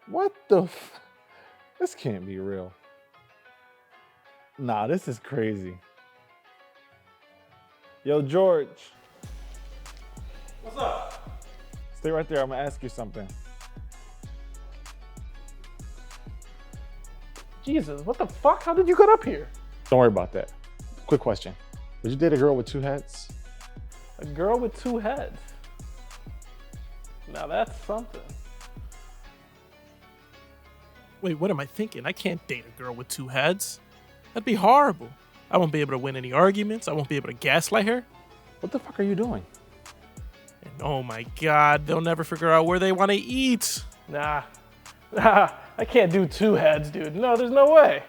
What the This can't be real. Nah, this is crazy. Yo, George. What's up? Stay right there. I'm going to ask you something. Jesus, what the fuck? How did you get up here? Don't worry about that. Quick question. Would you date a girl with two heads? A girl with two heads. Now that's something. Wait, what am I thinking? I can't date a girl with two heads. That'd be horrible. I won't be able to win any arguments. I won't be able to gaslight her. What the fuck are you doing? And oh my God, they'll never figure out where they want to eat. Nah, I can't do two heads, dude. No, there's no way.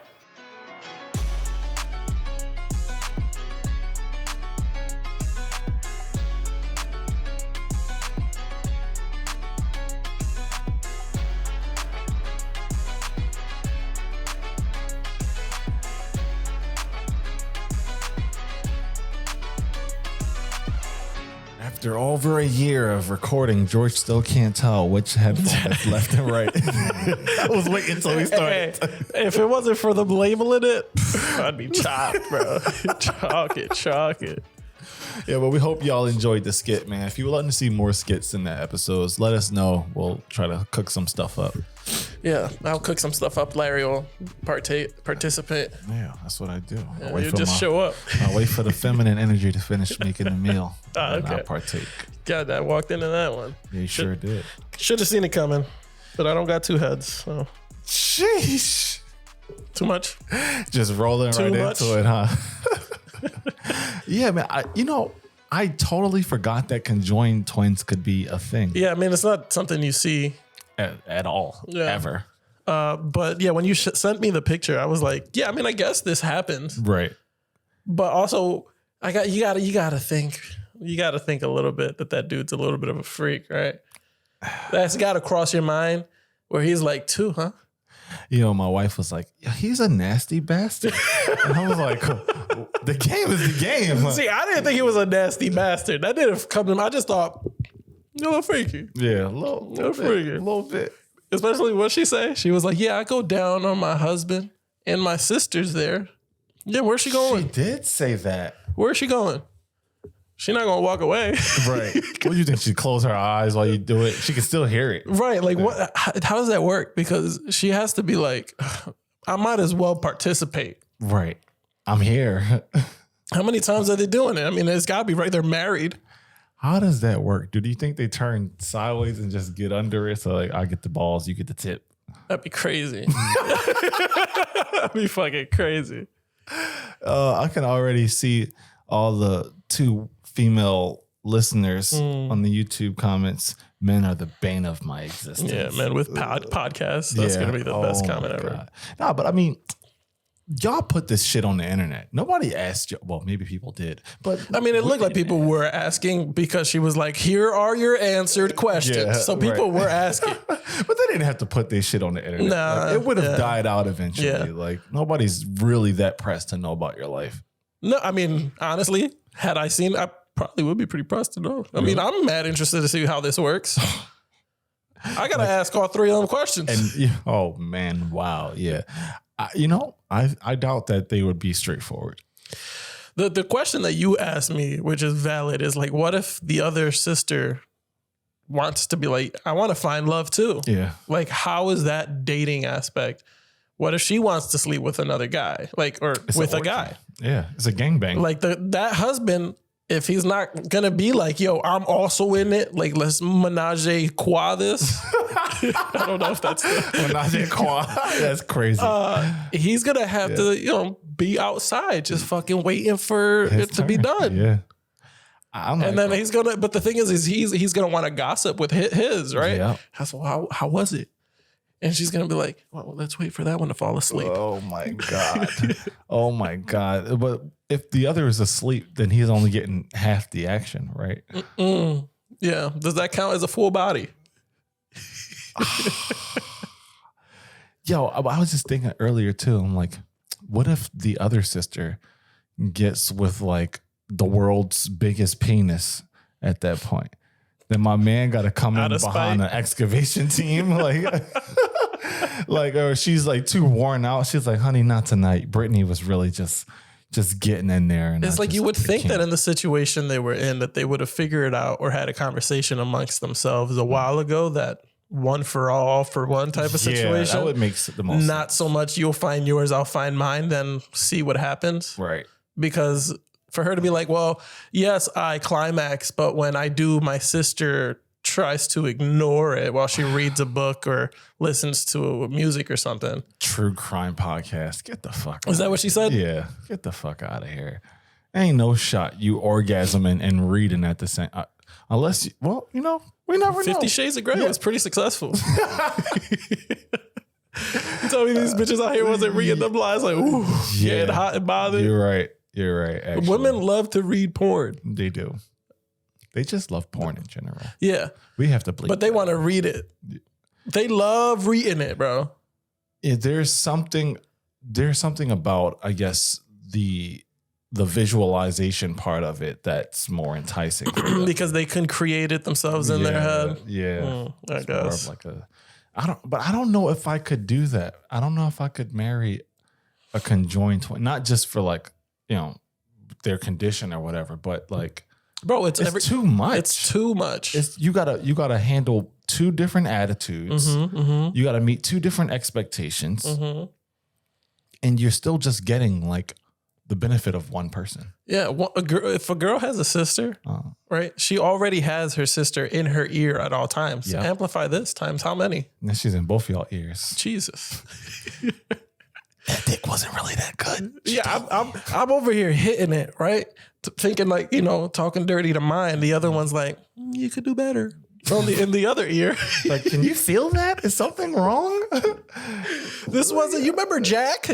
After over a year of recording, George still can't tell which headphone is left and right. I was waiting until we started. Hey, if it wasn't for them labeling it, I'd be chopped, bro. Chalk it. Yeah, but we hope y'all enjoyed the skit, man. If you would like to see more skits in the episodes, let us know. We'll try to cook some stuff up. Yeah, I'll cook some stuff up. Larry will participate. Yeah, that's what I do. Yeah, you just show up. I'll wait for the feminine energy to finish making the meal. And Okay. I'll partake. God, I walked into that one. Yeah, you sure did. Should have seen it coming, but I don't got two heads, so Sheesh. too much. Just rolling Too right much? into it, huh? Yeah, man. I totally forgot that conjoined twins could be a thing. Yeah, I mean, it's not something you see. At all, Yeah. ever. But yeah, when you sent me the picture, I was like, yeah, I mean, I guess this happens. Right. But also, you gotta think a little bit that dude's a little bit of a freak, right? That's got to cross your mind where he's like, two, huh? You know, my wife was like, yeah, he's a nasty bastard. And I was like, the game is the game. See, I didn't think he was a nasty bastard. That didn't come to me. I just thought, a little freaky. Yeah, a little bit. Especially what she say? She was like, yeah, I go down on my husband and my sister's there. Yeah, where's she going? She did say that. Where's she going? She not gonna walk away. Right. What do you think? She'd close her eyes while you do it? She can still hear it. Right. Like what? How does that work? Because she has to be like, I might as well participate. Right. I'm here. How many times are they doing it? I mean, it's gotta be right. They're married. How does that work? Do you think they turn sideways and just get under it? So like, I get the balls, you get the tip. That'd be crazy. That'd be fucking crazy. I can already see all the two female listeners on the YouTube comments. Men are the bane of my existence. Yeah, man, with podcasts, that's going to be the best comment ever. God. No, but I mean, y'all put this shit on the internet. Nobody asked you. Well, maybe people did. But I mean, it looked like people were asking because she was like, here are your answered questions. Yeah, so people were asking. But they didn't have to put this shit on the internet. Nah, Like, it would have yeah. died out eventually. Yeah. Like, nobody's really that pressed to know about your life. No, I mean, honestly, had I seen, I probably would be pretty pressed to know. I mean, I'm mad interested to see how this works. I got to ask all three of them questions. And oh man, wow, yeah. I doubt that they would be straightforward. The question that you asked me, which is valid, is like, what if the other sister wants to be like, I want to find love too? Yeah. Like, how is that dating aspect? What if she wants to sleep with another guy, like, or It's with an a orgy. guy? Yeah, it's a gangbang. Like that husband, if he's not gonna be like, yo, I'm also in it, like, let's menage a qua this. I don't know if that's Menage a trois. That's crazy. he's gonna have to, be outside, just fucking waiting for His it to be turn. don. Yeah. And then he's gonna, but the thing is he's gonna want to gossip with his, right? Yeah. That's how was it? And she's gonna be like, well, let's wait for that one to fall asleep. Oh my God. Oh my God. But if the other is asleep, then he's only getting half the action, right? Yeah. Does that count as a full body? Yo, I was just thinking earlier too. I'm like, what if the other sister gets with like the world's biggest penis at that point? Then my man got to come in Out of behind spite. an excavation team. Like, Like, or she's like too worn out. She's like, honey, not tonight. Brittany was really just getting in there. And It's like you would think that in the situation they were in, that they would have figured it out or had a conversation amongst themselves a while ago, that one for all for one type of situation. That would make the most Not sense. so much you'll find yours, I'll find mine, then see what happens. Right. Because for her to be like, well, yes, I climax, but when I do, my sister tries to ignore it while she reads a book or listens to music or something. True crime podcast. Get the fuck out. Is that what she said? Yeah. Get the fuck out of here. Ain't no shot you orgasming and reading at the same unless, well, you know, we never know. 50 Shades of Grey was pretty successful. You tell me these bitches out here wasn't reading them lines like, ooh, getting hot and bothered. You're right. You're right. Actually. Women love to read porn. They do. They just love porn in general. Yeah. We have to believe. But they want to read it. They love reading it, bro. Yeah, there's something about, I guess, the visualization part of it that's more enticing for them. Because they can create it themselves in their head. Yeah. I It's more of guess. like I don't know if I could do that. I don't know if I could marry a conjoined twin, not just for like, you know, their condition or whatever, but like, Bro, it's too much. It's too much. You gotta handle two different attitudes. You gotta meet two different expectations, and you're still just getting like the benefit of one person. Yeah, if a girl has a sister, right? She already has her sister in her ear at all times. Yeah. Amplify this times how many? And she's in both y'all ears. Jesus. That dick wasn't really that good. Yeah, I'm over here hitting it, right? Thinking like, you know, talking dirty to mine. The other one's like, you could do better. Only in the other ear. Like, can you feel that? Is something wrong? This wasn't. You remember Jack?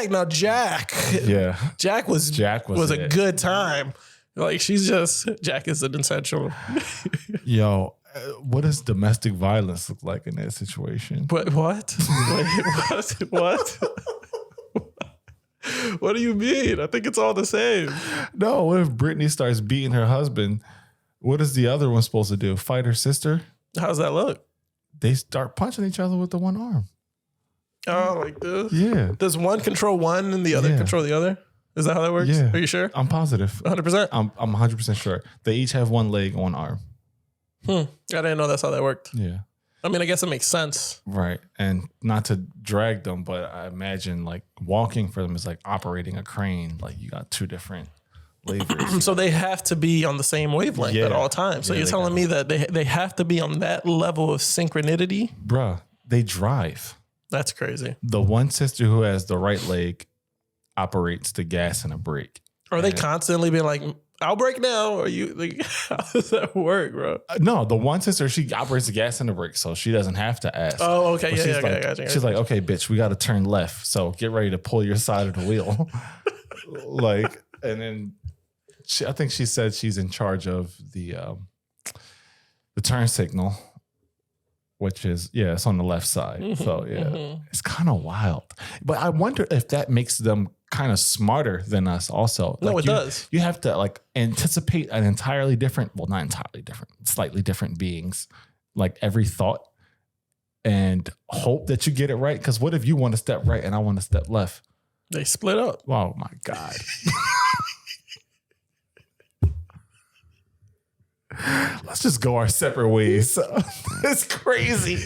Now Jack. Yeah. Jack was a it. good time. Like Jack is an essential. Yo, what does domestic violence look like in that situation? But what? Wait, what? What do you mean? I think it's all the same. No, what if Brittany starts beating her husband? What is the other one supposed to do? Fight her sister? How's that look? They start punching each other with the one arm. Oh, like this? Yeah. Does one control one and the other Yeah. control the other? Is that how that works? Yeah. Are you sure? I'm positive. 100%? I'm 100% sure. They each have one leg, one arm. I didn't know that's how that worked. Yeah. I mean, I guess it makes sense. Right. And not to drag them, but I imagine like walking for them is like operating a crane. Like you got two different levers. So they have to be on the same wavelength Yeah. at all times. So Yeah, you're they telling me that they have to be on that level of synchronity? Bruh, they drive. That's crazy. The one sister who has the right leg operates the gas and a brake. Are they constantly being like, I'll break now? Or you like, how does that work, bro? No, the one sister, she operates the gas and the brake, so she doesn't have to ask. Oh, okay. But Yeah, she's yeah, like, I got you. she's like, okay, bitch, we got to turn left. So get ready to pull your side of the wheel. Like, and then I think she said she's in charge of the turn signal, which is, it's on the left side. So it's kind of wild. But I wonder if that makes them kind of smarter than us also. No, Like it does. You have to like anticipate an entirely different, well, not entirely different, slightly different beings, like every thought, and hope that you get it right. Because what if you want to step right and I want to step left? They split up. Oh my God. Let's just go our separate ways. It's crazy.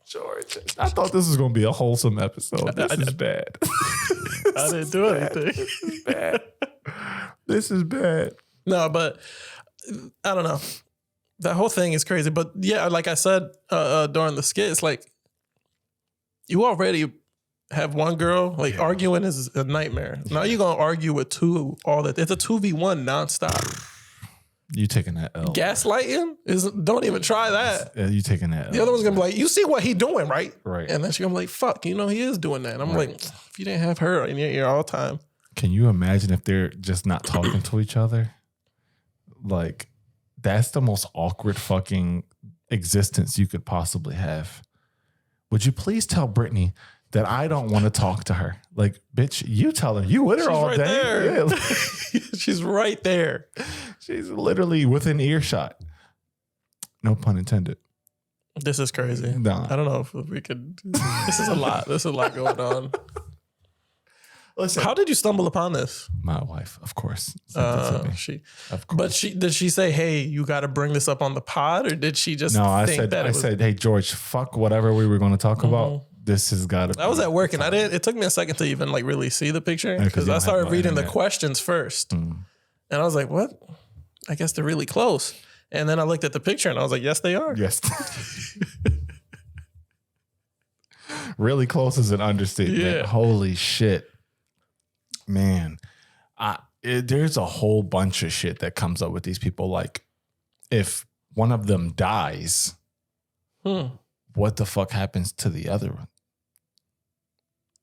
George, I thought this was going to be a wholesome episode. This is bad. I didn't do anything. This is bad. This is bad. No, but I don't know. That whole thing is crazy. But yeah, like I said during the skit, it's like you already have one girl. Like arguing is a nightmare. Now you're gonna argue with two. It's a 2v1 nonstop. You taking that L. Gaslighting is don't even try that. Yeah, you taking that L. The other one's gonna be like, you see what he doing, right? Right. And then she's gonna be like, fuck, he is doing that. And I'm like, if you didn't have her in your ear all the time. Can you imagine if they're just not talking to each other? Like, that's the most awkward fucking existence you could possibly have. Would you please tell Brittany that I don't want to talk to her? Like, bitch, you tell her. You with her She's all right day. there. Yeah. She's right there. She's literally within earshot. No pun intended. This is crazy. Nah. I don't know if we could. This is a lot. There's a lot going on. Listen, How did you stumble upon this? my wife, of course, sent it to me. She, Of course. but did she say, "Hey, you got to bring this up on the pod," or did she just? No, I think said, that it was, hey, George, fuck whatever we were going to talk about. This has got to. I was at work and I did. It took me a second to even like really see the picture 'cause because you I don't started have no reading the internet. questions first, and I was like, "What? I guess they're really close." And then I looked at the picture and I was like, "Yes, they are." Yes. Really close is an understatement. Yeah. Holy shit. Man, there's a whole bunch of shit that comes up with these people. Like, if one of them dies, what the fuck happens to the other one?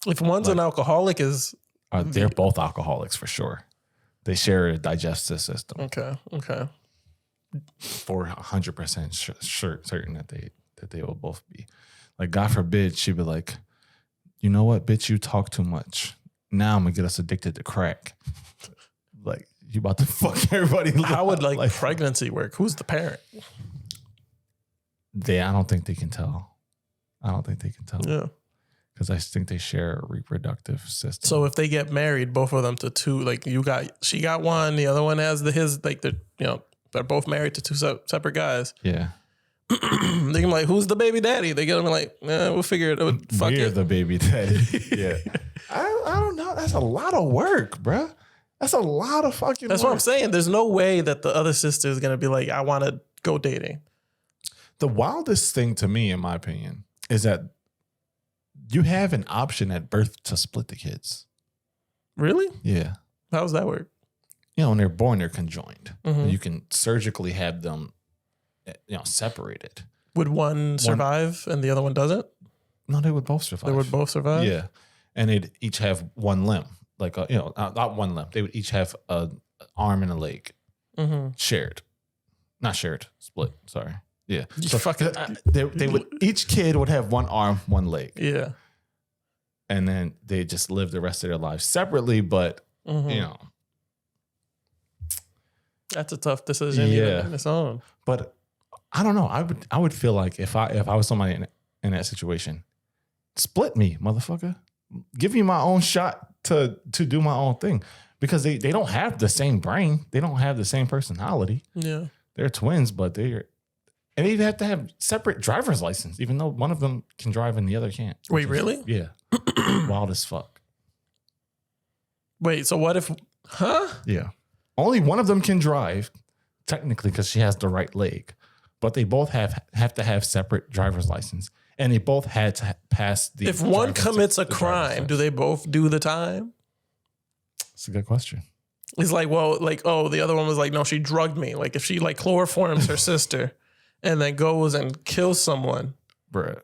If one's an alcoholic, They're both alcoholics for sure. They share a digestive system. okay. For 100% certain that they will both be. Like, God forbid, she'd be like, you know what, bitch, you talk too much. Now I'm gonna get us addicted to crack. Like, you about to fuck everybody. How would like pregnancy work? Who's the parent? I don't think they can tell. Yeah. Because I think they share a reproductive system. So if they get married, both of them to two, like she got one, the other one has his, like they're both married to two separate guys. Yeah. They can be like, who's the baby daddy? They get them like, we'll figure it out. Fuck We're it. the baby daddy. Yeah. I don't know. That's a lot of work, bruh. That's a lot of fucking That's work. what I'm saying. There's no way that the other sister is going to be like, I want to go dating. The wildest thing to me, in my opinion, is that you have an option at birth to split the kids. Really? Yeah. How does that work? When they're born, they're conjoined. Mhm. You can surgically have them, separated. Would one survive and the other one doesn't? No, they would both survive. They would both survive? Yeah. And they'd each have one limb. Like, not one limb. They would each have an arm and a leg shared. Not shared, split. Sorry. Yeah. So fucking, They would, each kid would have one arm, one leg. yeah. And then they just live the rest of their lives separately, but, That's a tough decision even in its own. But I don't know. I would feel like if I was somebody in that situation, split me, motherfucker. Give me my own shot to do my own thing. Because they don't have the same brain. They don't have the same personality. Yeah. They're twins, but and they even have to have separate driver's license, even though one of them can drive and the other can't. Wait, really? Yeah. Wild as fuck. Wait, so what if, Yeah. Only one of them can drive, technically, because she has the right leg. But they both have to have separate driver's license. And they both had to pass the. If one commits a crime, do they both do the time? That's a good question. It's like, well, like, oh, the other one was like, no, she drugged me. Like, if she like chloroforms her sister and then goes and kills someone. Bruh,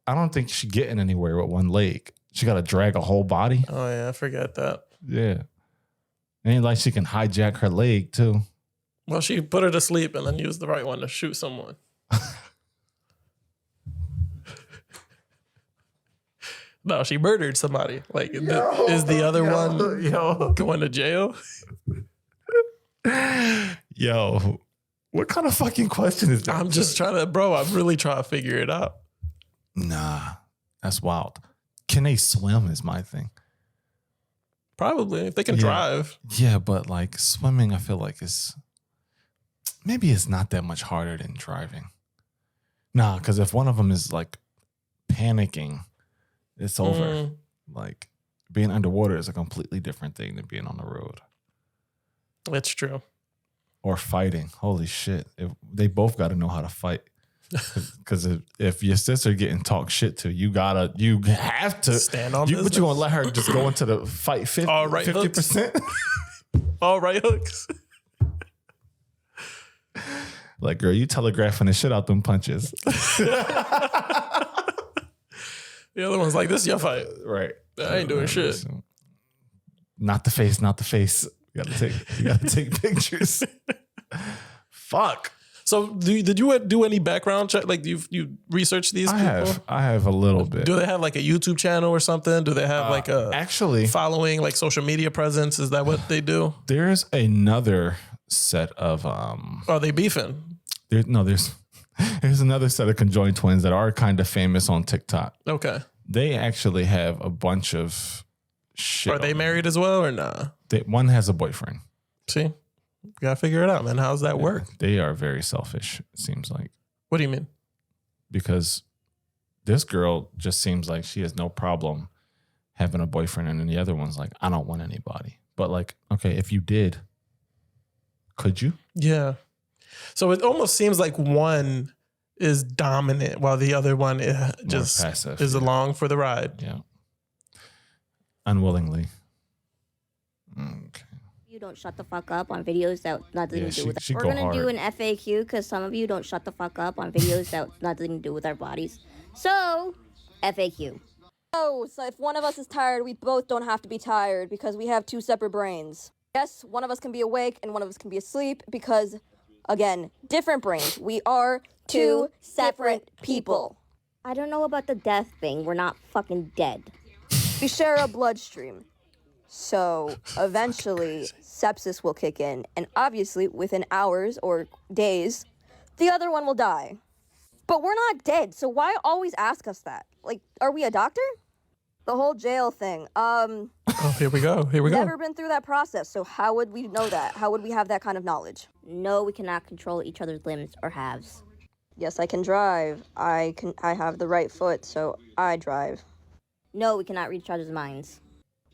I don't think she's getting anywhere with one leg. She got to drag a whole body. Oh, yeah, I forget that. Yeah. Ain't like she can hijack her leg, too. Well, she put her to sleep and then used the right one to shoot someone. No, she murdered somebody. Like, is the other one going to jail? Yo, what kind of fucking question is that? I'm just trying to, bro, I'm really trying to figure it out. Nah, that's wild. Can they swim is my thing. Probably, if they can drive. Yeah, but like swimming, I feel like maybe it's not that much harder than driving. Nah, because if one of them is like panicking, it's over. Like being underwater is a completely different thing than being on the road. It's true. Or fighting. Holy shit. They both got to know how to fight. Because if your sister getting talked shit to, you have to stand on But business. you gonna let her just go into the fight 50%? All right, 50%? All right, hooks. Like, girl, you telegraphing the shit out them punches. The other one's like, this is your fight. Right. I ain't doing shit. Not the face, not the face. You gotta take pictures. Fuck. So did you do any background check? Like you researched these people? I have a little bit. Do they have like a YouTube channel or something? Do they have like a actually following, like social media presence? Is that what they do? There's another set of Are they beefing? there's Here's another set of conjoined twins that are kind of famous on TikTok. Okay. They actually have a bunch of shit. Are they married as well or nah? One has a boyfriend. See? You gotta figure it out, man. How's that work? They are very selfish, it seems like. What do you mean? Because this girl just seems like she has no problem having a boyfriend, and then the other one's like, I don't want anybody. But like, okay, if you did, could you? Yeah. So it almost seems like one is dominant while the other one just passive, is along for the ride. Yeah. Unwillingly. Okay. You don't shut the fuck up on videos that nothing to do with. She We're go gonna do hard. an FAQ because some of you don't shut the fuck up on videos that nothing to do with our bodies. So, FAQ. Oh, so if one of us is tired, we both don't have to be tired because we have two separate brains. Yes, one of us can be awake and one of us can be asleep because, again, different brains. We are two separate people. I don't know about the death thing. We're not fucking dead. We share a bloodstream. So eventually, sepsis will kick in, and obviously, within hours or days, the other one will die. But we're not dead, so why always ask us that? Like, are we a doctor? The whole jail thing. Oh, here we go. Here we go. Never been through that process, so how would we know that? How would we have that kind of knowledge? No, we cannot control each other's limbs or halves. Yes, I can drive. I have the right foot, so I drive. No, we cannot read each other's minds.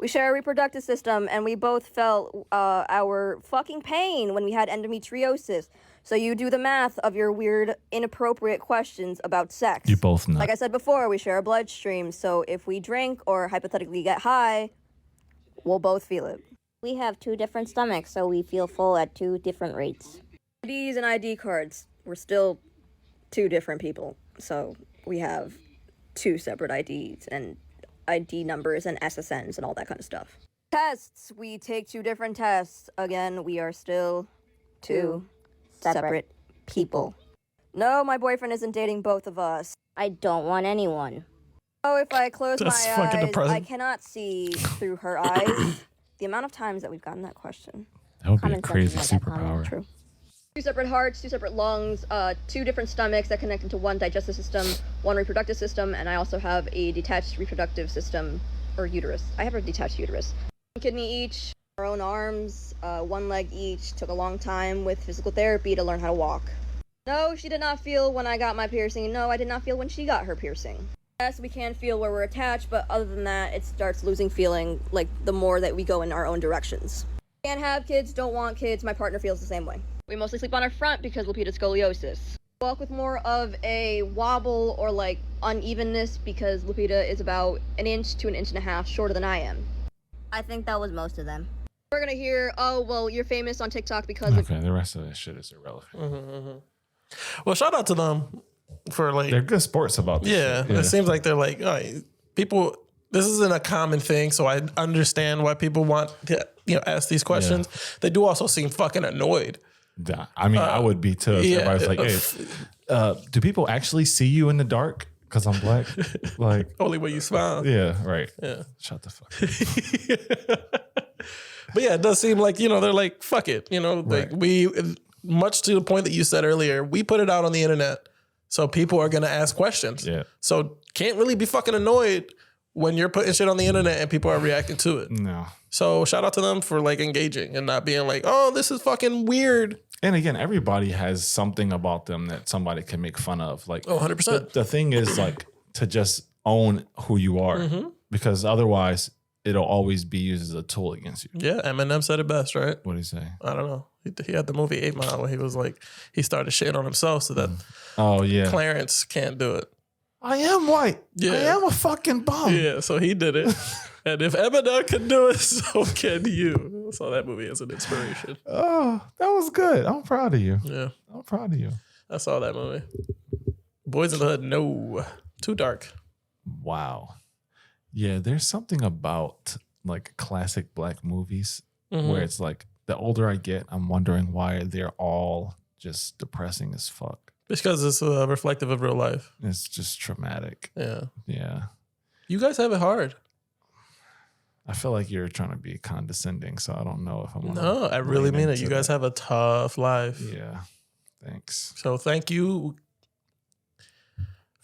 We share a reproductive system, and we both felt our fucking pain when we had endometriosis. So you do the math of your weird, inappropriate questions about sex. You both know. Like I said before, we share a bloodstream, so if we drink or hypothetically get high, we'll both feel it. We have two different stomachs, so we feel full at two different rates. IDs and ID cards, we're still two different people. So we have two separate IDs and ID numbers and SSNs and all that kind of stuff. Tests, we take two different tests. Again, we are still two separate people. No, my boyfriend isn't dating both of us. I don't want anyone. Oh, if I close That's my fucking eyes, depressing. I cannot see through her eyes. The amount of times that we've gotten that question. That would be a Common sense crazy is not that common. superpower. True. Two separate hearts, two separate lungs, two different stomachs that connect into one digestive system, one reproductive system, and I also have a detached reproductive system, or uterus. I have a detached uterus. One kidney each, our own arms, one leg each. Took a long time with physical therapy to learn how to walk. No, she did not feel when I got my piercing. No, I did not feel when she got her piercing. Yes, we can feel where we're attached, but other than that, it starts losing feeling, like, the more that we go in our own directions. Can't have kids, don't want kids, my partner feels the same way. We mostly sleep on our front because Lupita's scoliosis. Walk with more of a wobble or like unevenness because Lupita is about 1 inch to 1.5 inches shorter than I am. I think that was most of them. We're gonna hear, oh, well, you're famous on TikTok because of... Okay, the rest of this shit is irrelevant. Well, shout out to them for like, They're good sports about this yeah, shit. it seems like they're like, all right, people, this isn't a common thing. So I understand why people want to, ask these questions. They do also seem fucking annoyed. Yeah, I mean, I would be too. If yeah. everybody's like, hey, do people actually see you in the dark because I'm black? Like, Only way you smile. yeah, right. Yeah. Shut the fuck up. But yeah, it does seem like, they're like, fuck it. Like Right. we, much to the point that you said earlier, we put it out on the internet. So people are going to ask questions. Yeah. So can't really be fucking annoyed when you're putting shit on the internet and people are reacting to it. No. So shout out to them for like engaging and not being like, oh, this is fucking weird. And again, everybody has something about them that somebody can make fun of. Like, Oh, 100%. the thing is like to just own who you are, because otherwise it'll always be used as a tool against you. Yeah, Eminem said it best, right? What do you say? I don't know. He had the movie 8 Mile where he was like, he started shitting on himself so that Oh yeah, Clarence can't do it. I am white. Yeah. I am a fucking bum. Yeah, so he did it. And if Eminem can do it, so can you. So that movie is an inspiration. Oh, that was good. I'm proud of you. Yeah, I'm proud of you. I saw that movie. Boys in the Hood, no. Too dark. Wow. Yeah, there's something about like classic black movies where it's like the older I get, I'm wondering why they're all just depressing as fuck. Because it's reflective of real life. It's just traumatic. Yeah. Yeah. You guys have it hard. I feel like you're trying to be condescending, so I don't know if I'm. No, I really mean it. You guys have a tough life. Yeah. Thanks. So thank you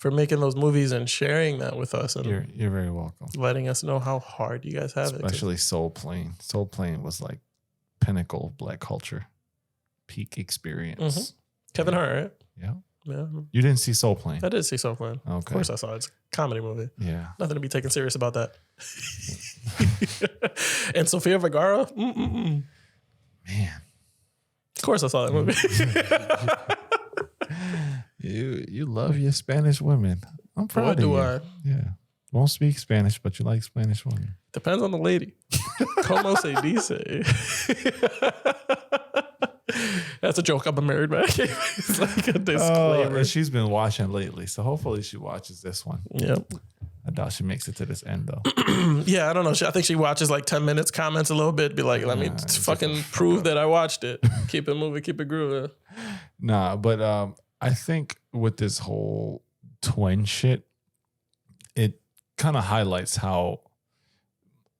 for making those movies and sharing that with us and You're very welcome. letting us know how hard you guys have it. Especially Soul Plane. Soul Plane was like pinnacle of Black culture, peak experience. Mhm. Kevin Hart, right? Yeah. Yeah. You didn't see Soul Plane? I did see Soul Plane. Okay. Of course I saw it. It's a comedy movie. Yeah. Nothing to be taken serious about that. And Sofia Vergara? Mm-mm-mm. Man. Of course I saw that movie. You love your Spanish women. I'm proud What of do you. I? Yeah. Won't speak Spanish, but you like Spanish women. Depends on the lady. Como se dice? That's a joke. I'm a married man. It's like a disclaimer. And she's been watching lately, so hopefully she watches this one. Yep. I doubt she makes it to this end though. Yeah, I don't know. I think she watches like 10 minutes, comments a little bit, be like, let me fucking prove that I watched it. Keep it moving, keep it grooving. Nah, but I think with this whole twin shit, it kind of highlights how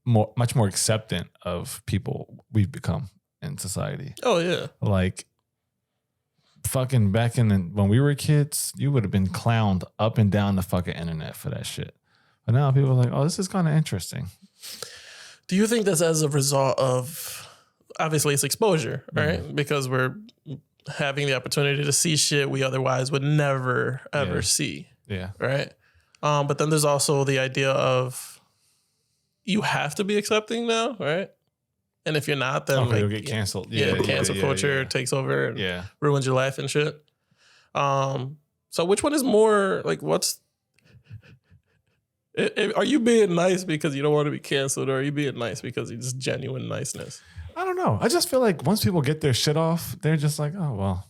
much more acceptant of people we've become in society. Oh, yeah. Like, fucking back when we were kids, you would have been clowned up and down the fucking internet for that shit. But now people are like, oh, this is kind of interesting. Do you think that's as a result of, obviously it's exposure, right? Mm-hmm. Because we're having the opportunity to see shit we otherwise would never, ever see, Yeah. right? But then there's also the idea of you have to be accepting now, right? And if you're not, then Okay, you'll get canceled. cancel culture takes over and ruins your life and shit. So which one is more like are you being nice because you don't want to be canceled, or are you being nice because it's just genuine niceness? I don't know. I just feel like once people get their shit off, they're just like, oh, well,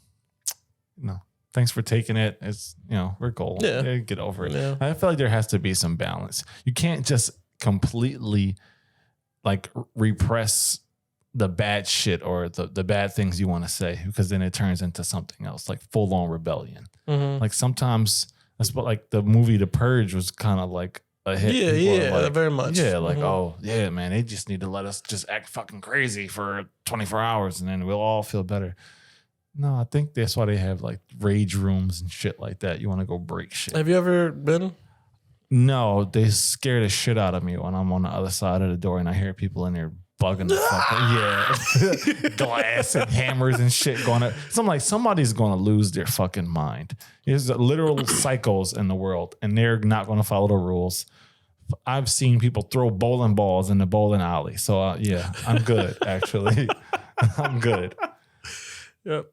no, thanks for taking it. It's, we're golden. Yeah. Get over it. Yeah. I feel like there has to be some balance. You can't just completely like repress the bad shit or the bad things you want to say, because then it turns into something else, like full on rebellion. Mm-hmm. Like sometimes that's what, like the movie The Purge was kind of like a hit. Yeah, very much. Yeah, like, Mhm. oh, yeah, man, they just need to let us just act fucking crazy for 24 hours and then we'll all feel better. No, I think that's why they have like rage rooms and shit like that. You want to go break shit. Have you ever been? No, they scare the shit out of me when I'm on the other side of the door and I hear people in there bugging the fucking, glass and hammers and shit going up. So I'm like, somebody's going to lose their fucking mind. There's literal psychos in the world and they're not going to follow the rules. I've seen people throw bowling balls in the bowling alley. So yeah, I'm good, actually. I'm good. Yep.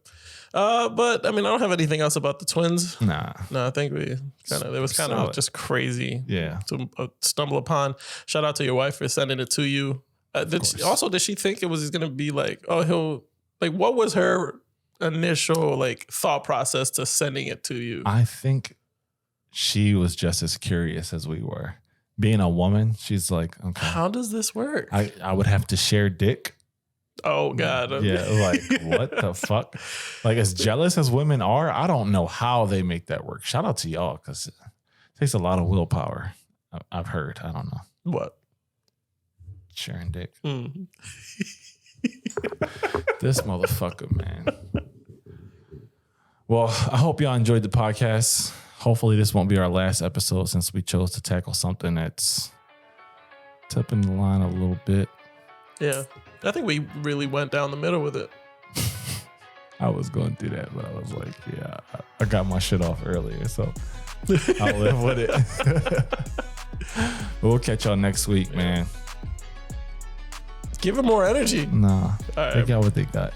But I mean, I don't have anything else about the twins. Nah. No, I think it was kind of just crazy to stumble upon. Shout out to your wife for sending it to you. Did she think it was going to be like, what was her initial like thought process to sending it to you? I think she was just as curious as we were. Being a woman, she's like, okay, how does this work? I would have to share dick. Oh God. Yeah, like what the fuck? Like as jealous as women are, I don't know how they make that work. Shout out to y'all, because it takes a lot of willpower. I've heard. I don't know. What? Sharing dick. Mm. This motherfucker, man. Well, I hope y'all enjoyed the podcast. Hopefully this won't be our last episode, since we chose to tackle something that's tipping the line a little bit. Yeah. I think we really went down the middle with it. I was going to do that, but I was like, yeah, I got my shit off earlier, so I'll live with it. We'll catch y'all next week, man. Give it more energy. Nah, All right. they got what they got.